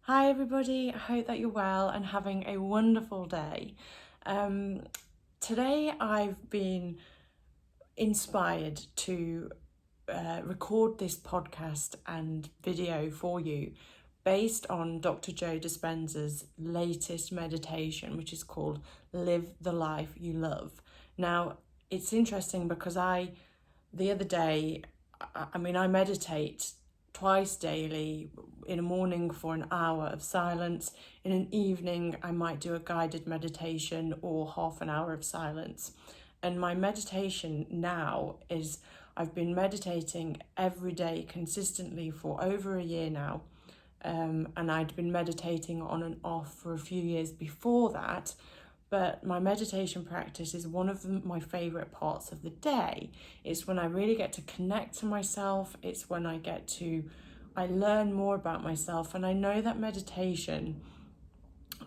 Hi everybody, I hope that you're well and having a wonderful day. Today I've been inspired to record this podcast and video for you based on Dr. Joe Dispenza's latest meditation, which is called Live the Life You Love. Now, it's interesting because the other day, I meditate twice daily, in the morning for an hour of silence. In an evening, I might do a guided meditation or half an hour of silence. And my meditation now is, I've been meditating every day consistently for over a year now. And I'd been meditating on and off for a few years before that. But my meditation practice is one of my favourite parts of the day. It's when I really get to connect to myself. It's when I learn more about myself. And I know that meditation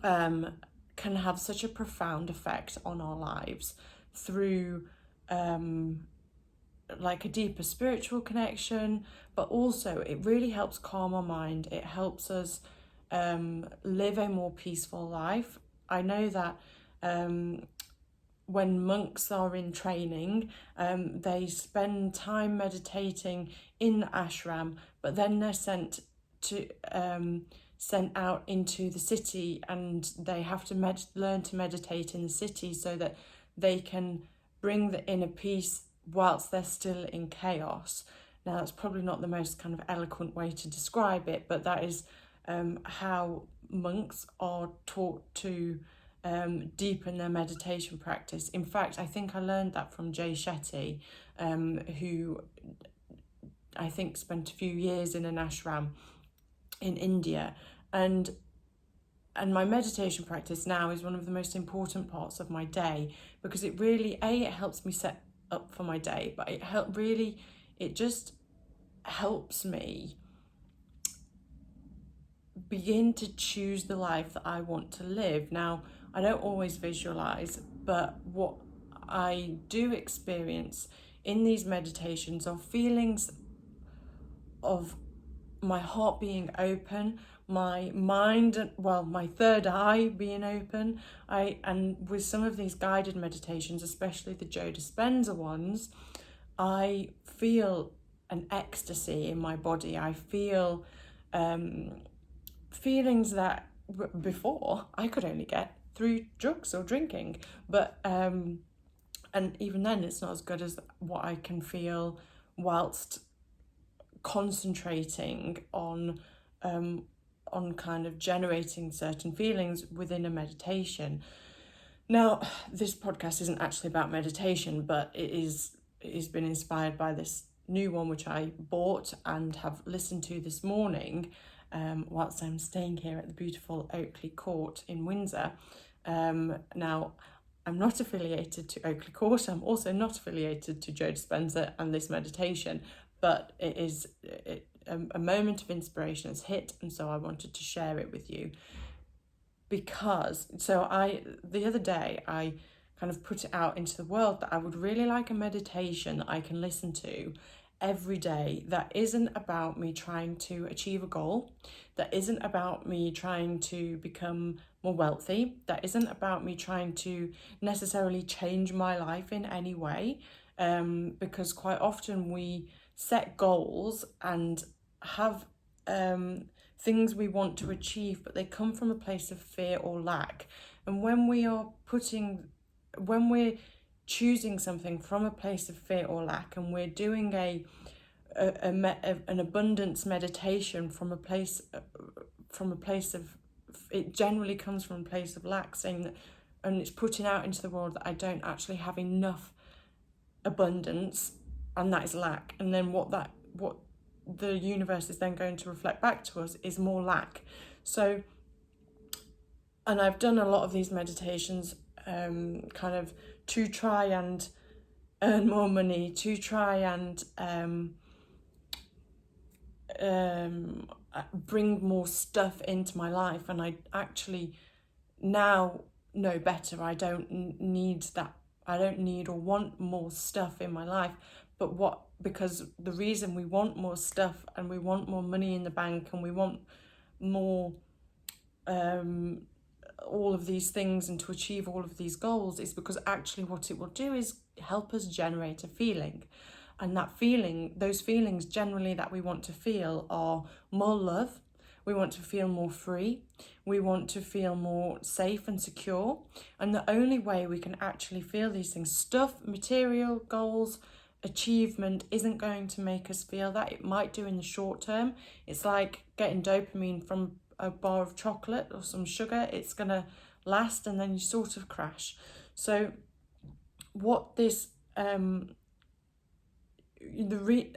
can have such a profound effect on our lives through like a deeper spiritual connection, but also it really helps calm our mind. It helps us live a more peaceful life. I know that when monks are in training, they spend time meditating in the ashram, but then they're sent out into the city, and they have to learn to meditate in the city so that they can bring the inner peace whilst they're still in chaos. Now, that's probably not the most kind of eloquent way to describe it, but that is how monks are taught to deepen their meditation practice. In fact, I think I learned that from Jay Shetty, who I think spent a few years in an ashram in India. And my meditation practice now is one of the most important parts of my day, because it really, it helps me set up for my day, but it just helps me begin to choose the life that I want to live. Now, I don't always visualize, but what I do experience in these meditations are feelings of my heart being open, my mind, my third eye being open. And with some of these guided meditations, especially the Joe Dispenza ones, I feel an ecstasy in my body. I feel feelings that before I could only get through drugs or drinking, but and even then it's not as good as what I can feel whilst concentrating on kind of generating certain feelings within a meditation. Now, this podcast isn't actually about meditation, but it's been inspired by this new one which I bought and have listened to this morning whilst I'm staying here at the beautiful Oakley Court in Windsor. Now, I'm not affiliated to Oakley Court. I'm also not affiliated to Joe Dispenza and this meditation, but it is a moment of inspiration has hit, and so I wanted to share it with you. Because the other day I kind of put it out into the world that I would really like a meditation that I can listen to every day that isn't about me trying to achieve a goal, that isn't about me trying to become more wealthy, that isn't about me trying to necessarily change my life in any way, because quite often we set goals and have things we want to achieve, but they come from a place of fear or lack. And when we're choosing something from a place of fear or lack, and we're doing an abundance meditation from a place of, it generally comes from a place of lack, saying that, and it's putting out into the world that I don't actually have enough abundance, and that is lack. And then what the universe is then going to reflect back to us is more lack. So, and I've done a lot of these meditations kind of to try and earn more money, to try and bring more stuff into my life. And I actually now know better. I don't need or want more stuff in my life. Because the reason we want more stuff and we want more money in the bank and we want more all of these things and to achieve all of these goals is because actually what it will do is help us generate a feeling. And that feeling, those feelings generally that we want to feel are more love. We want to feel more free. We want to feel more safe and secure. And the only way we can actually feel these things, stuff, material, goals, achievement, isn't going to make us feel that. It might do in the short term. It's like getting dopamine from a bar of chocolate or some sugar. It's going to last and then you sort of crash. So what this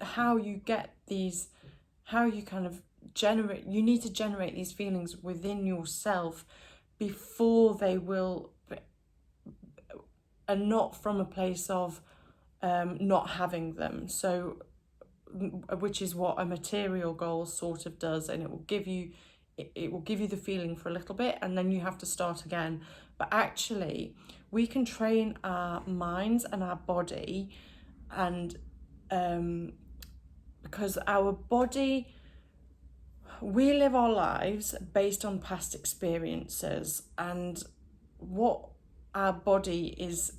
how you get these, how you kind of generate, you need to generate these feelings within yourself before they will, and not from a place of not having them. So which is what a material goal sort of does, and it will give you the feeling for a little bit and then you have to start again. But actually we can train our minds and our body, and because our body, we live our lives based on past experiences, and what our body is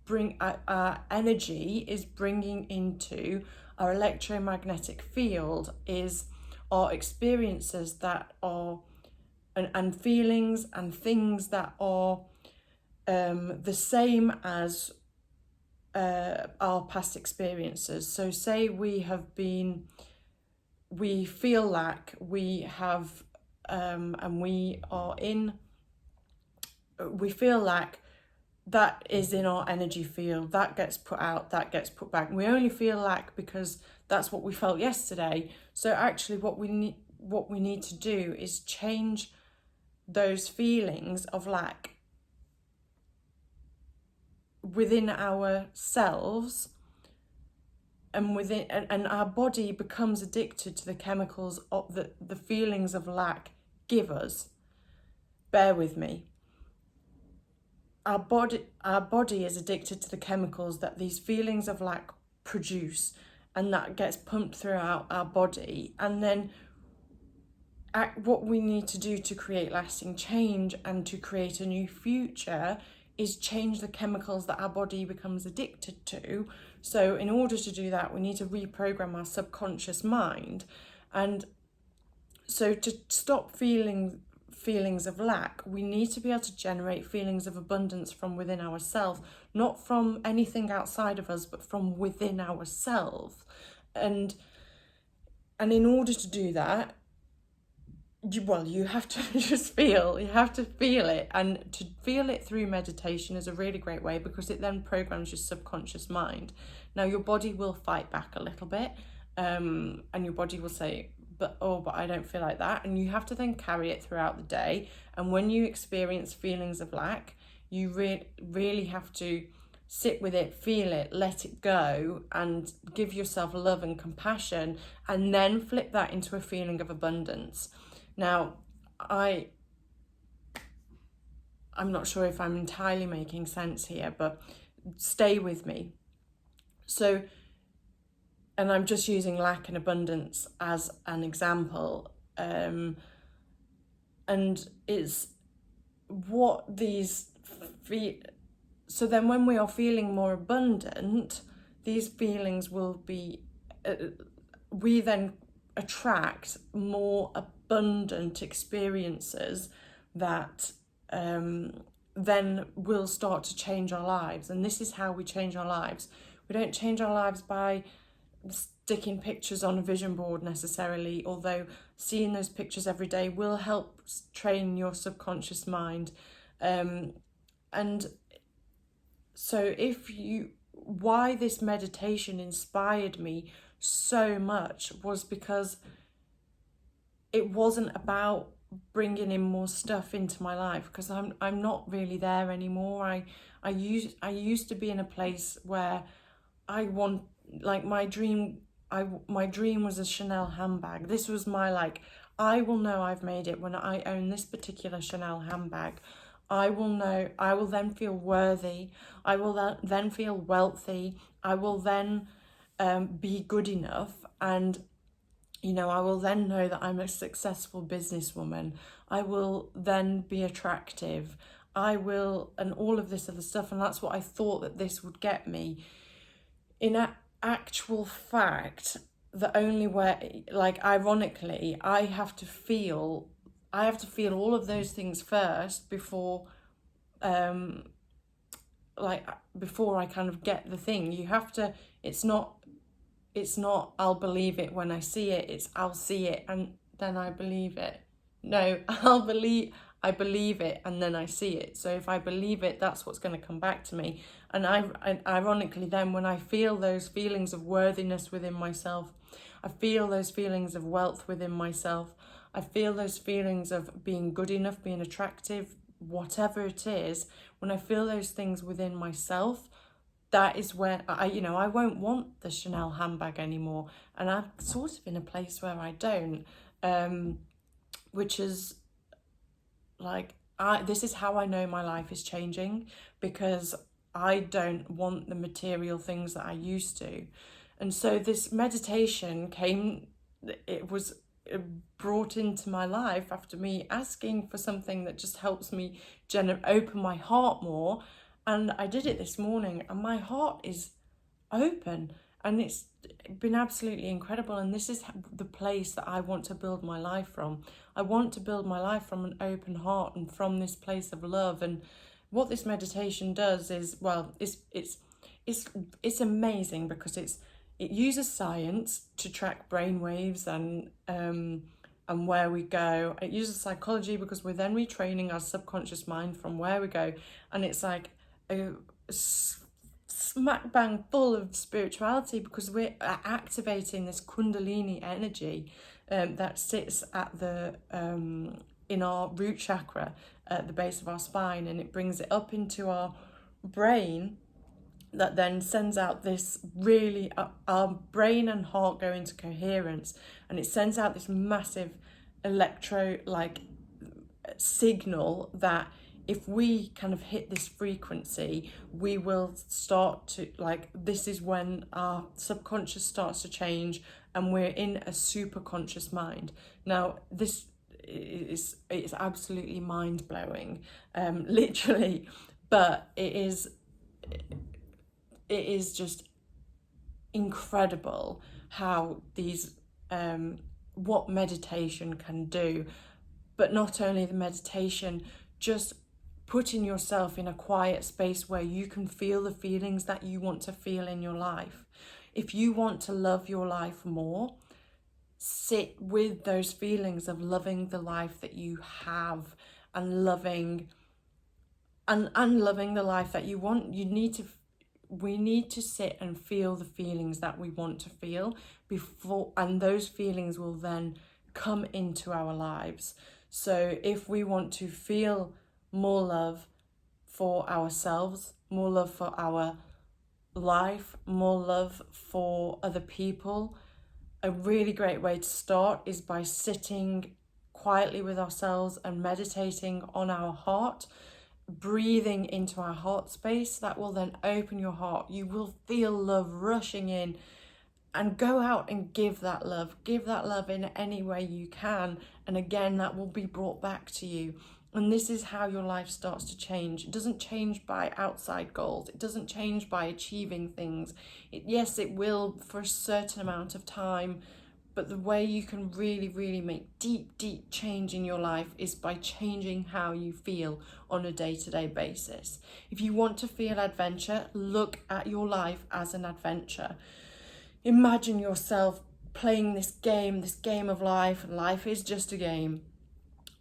our energy is bringing into our electromagnetic field is our experiences that are and feelings and things that are the same as our past experiences. So say we feel like we have and we feel like that is in our energy field, that gets put out, that gets put back. We only feel lack because that's what we felt yesterday. So actually what we need to do is change those feelings of lack within ourselves, and our body becomes addicted to the chemicals of the feelings of lack give us. Bear with me. Our body is addicted to the chemicals that these feelings of lack produce, and that gets pumped throughout our body. And then what we need to do to create lasting change and to create a new future is change the chemicals that our body becomes addicted to. So in order to do that, we need to reprogram our subconscious mind. And so to stop feelings of lack, we need to be able to generate feelings of abundance from within ourselves, not from anything outside of us, but from within ourselves. And in order to do that, you have to just feel it, and to feel it through meditation is a really great way, because it then programs your subconscious mind. Now your body will fight back a little bit, and your body will say, but I don't feel like that, and you have to then carry it throughout the day. And when you experience feelings of lack, you really have to sit with it, feel it, let it go, and give yourself love and compassion, and then flip that into a feeling of abundance. Now, I'm not sure if I'm entirely making sense here, but stay with me. So, and I'm just using lack and abundance as an example. And it's what these so then when we are feeling more abundant, these feelings will be, we then attract more abundant experiences that then will start to change our lives. And this is how we change our lives. We don't change our lives by sticking pictures on a vision board necessarily, although seeing those pictures every day will help train your subconscious mind. And so why this meditation inspired me so much was because it wasn't about bringing in more stuff into my life, because I'm not really there anymore. I used to be in a place where my dream was a Chanel handbag. This was my I will know I've made it when I own this particular Chanel handbag. I will then feel worthy. I will then feel wealthy. I will then be good enough. And you know, I will then know that I'm a successful businesswoman. I will then be attractive. I will, and all of this other stuff. And that's what I thought that this would get me. In actual fact, the only way, like, ironically, I have to feel all of those things first before, like, before I kind of get the thing. You have to, it's not I'll believe it when I see it, it's I'll see it and then I believe it. No, I believe it and then I see it. So if I believe it, that's what's going to come back to me. And ironically then, when I feel those feelings of worthiness within myself, I feel those feelings of wealth within myself, I feel those feelings of being good enough, being attractive, whatever it is, when I feel those things within myself, that is when I won't want the Chanel handbag anymore. And I'm sort of in a place where I don't, which is like, this is how I know my life is changing, because I don't want the material things that I used to. And so this meditation was brought into my life after me asking for something that just helps me open my heart more. And I did it this morning and my heart is open and it's been absolutely incredible. And this is the place that I want to build my life from. I want to build my life from an open heart and from this place of love. And what this meditation does is, well, it's amazing, because it uses science to track brain waves and where we go. It uses psychology because we're then retraining our subconscious mind from where we go. And it's like a smack bang full of spirituality, because we're activating this kundalini energy that sits at the in our root chakra at the base of our spine, and it brings it up into our brain, that then sends out this really, our brain and heart go into coherence, and it sends out this massive signal that if we kind of hit this frequency, we will start to, this is when our subconscious starts to change and we're in a super conscious mind. Now, it's absolutely mind-blowing, literally, but it is just incredible how what meditation can do. But not only the meditation, just putting yourself in a quiet space where you can feel the feelings that you want to feel in your life. If you want to love your life more, sit with those feelings of loving the life that you have and loving the life that you want. We need to sit and feel the feelings that we want to feel before, and those feelings will then come into our lives. So if we want to feel more love for ourselves, more love for our life, more love for other people, a really great way to start is by sitting quietly with ourselves and meditating on our heart, breathing into our heart space. That will then open your heart. You will feel love rushing in, and go out and give that love in any way you can, and again that will be brought back to you. And this is how your life starts to change. It doesn't change by outside goals, it doesn't change by achieving things. Yes, it will for a certain amount of time, but the way you can really, really make deep change in your life is by changing how you feel on a day-to-day basis. If you want to feel adventure, look at your life as an adventure. Imagine yourself playing this game of life, and life is just a game.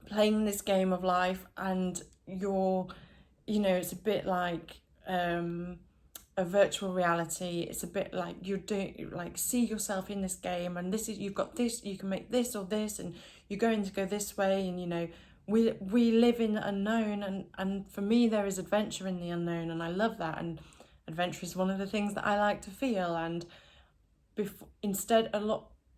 Playing this game of life, and it's a bit like a virtual reality. It's a bit like you're doing, see yourself in this game, and you've got this, you can make this or this, and you're going to go this way, and we live in the unknown, and for me there is adventure in the unknown, and I love that, and adventure is one of the things that I like to feel. And instead,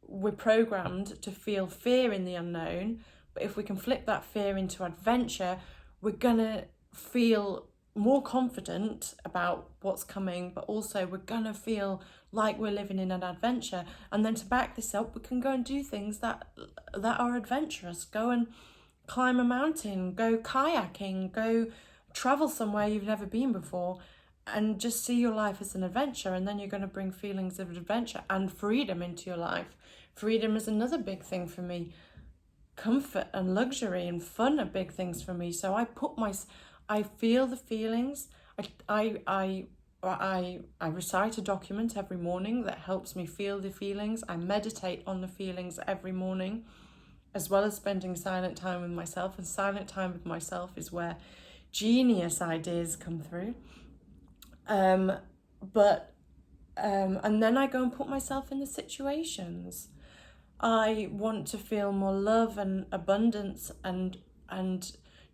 we're programmed to feel fear in the unknown, but if we can flip that fear into adventure, we're gonna feel more confident about what's coming, but also we're gonna feel like we're living in an adventure. And then to back this up, we can go and do things that are adventurous. Go and climb a mountain, go kayaking, go travel somewhere you've never been before, and just see your life as an adventure. And then you're going to bring feelings of adventure and freedom into your life. Freedom is another big thing for me. Comfort and luxury and fun are big things for me. So I feel the feelings. I recite a document every morning that helps me feel the feelings. I meditate on the feelings every morning, as well as spending silent time with myself. And silent time with myself is where genius ideas come through. And then I go and put myself in the situations. I want to feel more love and abundance and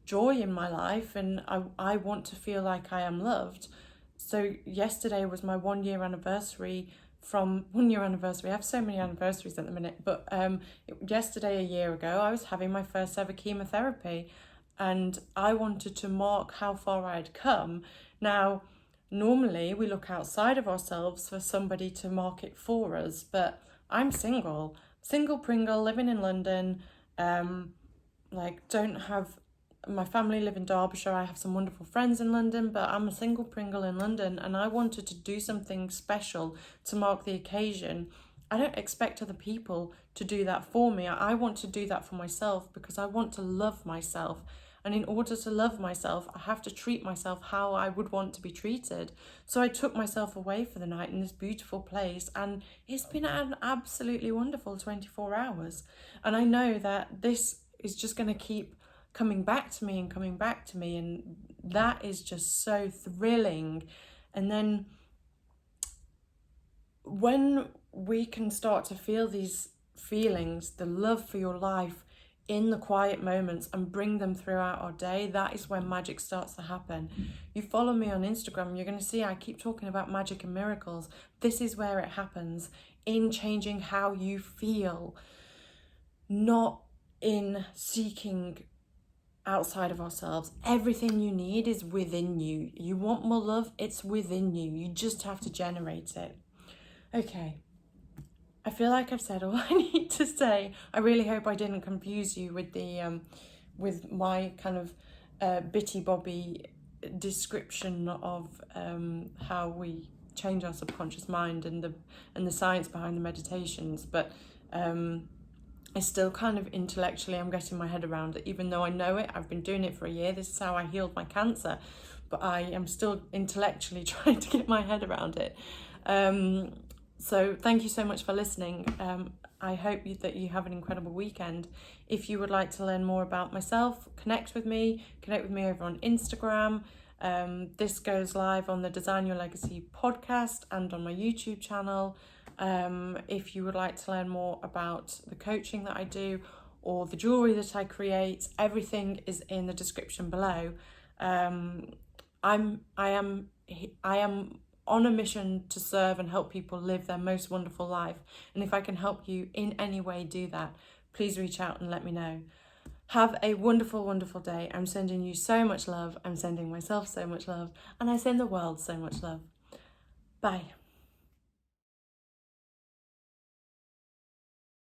joy in my life, and I want to feel like I am loved. So yesterday was my 1 year anniversary. I have so many anniversaries at the minute, but yesterday, a year ago, I was having my first ever chemotherapy, and I wanted to mark how far I had come. Now, normally we look outside of ourselves for somebody to mark it for us, but I'm single Pringle, living in London. Don't have my family live in Derbyshire. I have some wonderful friends in London, but I'm a single Pringle in London, and I wanted to do something special to mark the occasion. I don't expect other people to do that for me. I want to do that for myself because I want to love myself. And in order to love myself, I have to treat myself how I would want to be treated. So I took myself away for the night in this beautiful place, and it's been an absolutely wonderful 24 hours. And I know that this is just going to keep coming back to me, and that is just so thrilling. And then when we can start to feel these feelings, the love for your life, in the quiet moments, and bring them throughout our day, that is when magic starts to happen. You follow me on Instagram, you're going to see I keep talking about magic and miracles. This is where it happens, in changing how you feel, not in seeking outside of ourselves. Everything you need is within you. You want more love, it's within you. You just have to generate it. Okay. I feel like I've said all I need to say. I really hope I didn't confuse you with the with my kind of bitty bobby description of how we change our subconscious mind and the science behind the meditations. But I still kind of intellectually I'm getting my head around it, even though I know it. I've been doing it for a year. This is how I healed my cancer, but I am still intellectually trying to get my head around it. So thank you so much for listening. I hope that you have an incredible weekend. If you would like to learn more about myself, connect with me over on Instagram. This goes live on the Design Your Legacy podcast and on my YouTube channel. If you would like to learn more about the coaching that I do or the jewellery that I create, everything is in the description below. I am on a mission to serve and help people live their most wonderful life. And if I can help you in any way do that, please reach out and let me know. Have a wonderful, wonderful day. I'm sending you so much love. I'm sending myself so much love. And I send the world so much love. Bye.